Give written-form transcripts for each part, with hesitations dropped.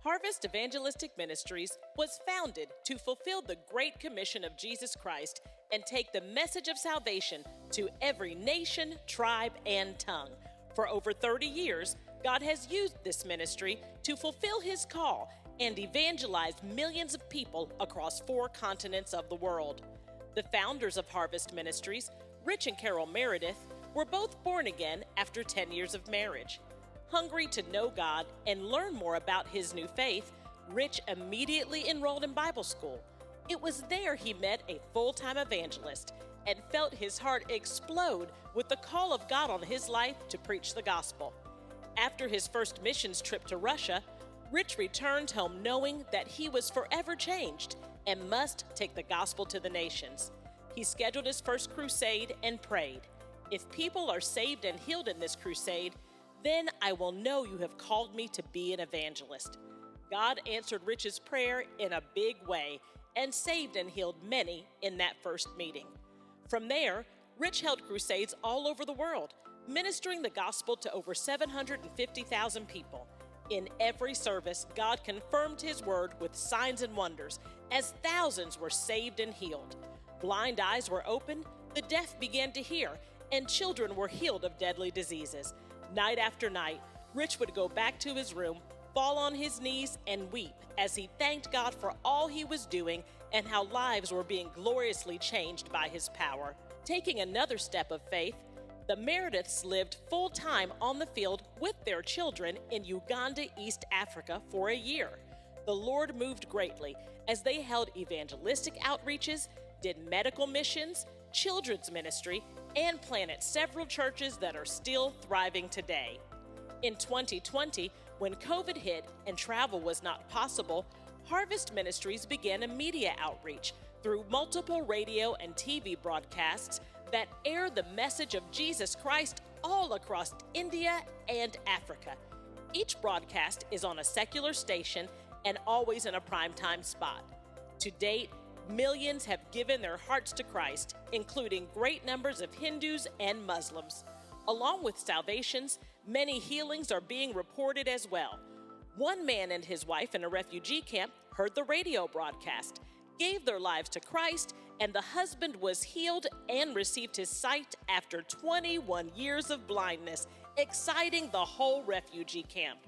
Harvest Evangelistic Ministries was founded to fulfill the Great Commission of Jesus Christ and take the message of salvation to every nation, tribe, and tongue. For over 30 years, God has used this ministry to fulfill His call and evangelize millions of people across 4 continents of the world. The founders of Harvest Ministries, Rich and Carol Meredith, were both born again after 10 years of marriage. Hungry to know God and learn more about his new faith, Rich immediately enrolled in Bible school. It was there he met a full-time evangelist and felt his heart explode with the call of God on his life to preach the gospel. After his first missions trip to Russia, Rich returned home knowing that he was forever changed and must take the gospel to the nations. He scheduled his first crusade and prayed, "If people are saved and healed in this crusade, then I will know you have called me to be an evangelist." God answered Rich's prayer in a big way and saved and healed many in that first meeting. From there, Rich held crusades all over the world, ministering the gospel to over 750,000 people. In every service, God confirmed His word with signs and wonders as thousands were saved and healed. Blind eyes were opened, the deaf began to hear, and children were healed of deadly diseases. Night after night, Rich would go back to his room, fall on his knees, and weep as he thanked God for all He was doing and how lives were being gloriously changed by His power. Taking another step of faith, the Merediths lived full-time on the field with their children in Uganda, East Africa for a year. The Lord moved greatly as they held evangelistic outreaches, did medical missions, children's ministry, and planted several churches that are still thriving today. In 2020, when COVID hit and travel was not possible, Harvest Ministries began a media outreach through multiple radio and TV broadcasts that air the message of Jesus Christ all across India and Africa. Each broadcast is on a secular station and always in a primetime spot. To date, millions have given their hearts to Christ, including great numbers of Hindus and Muslims. Along with salvations, many healings are being reported as well. One man and his wife in a refugee camp heard the radio broadcast, gave their lives to Christ, and the husband was healed and received his sight after 21 years of blindness, exciting the whole refugee camp.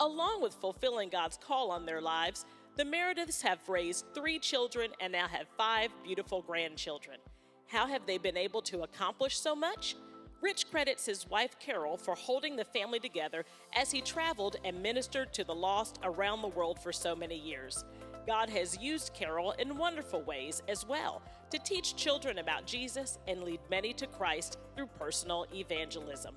Along with fulfilling God's call on their lives, the Merediths have raised 3 children and now have 5 beautiful grandchildren. How have they been able to accomplish so much? Rich credits his wife Carol for holding the family together as he traveled and ministered to the lost around the world for so many years. God has used Carol in wonderful ways as well to teach children about Jesus and lead many to Christ through personal evangelism.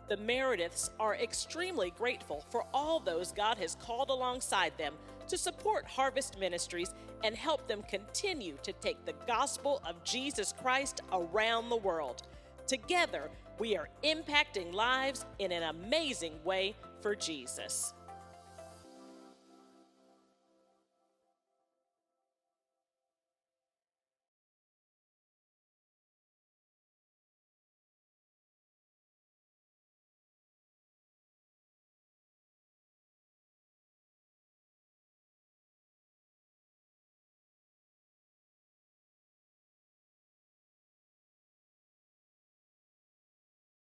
The Merediths are extremely grateful for all those God has called alongside them to support Harvest Ministries and help them continue to take the gospel of Jesus Christ around the world. Together, we are impacting lives in an amazing way for Jesus.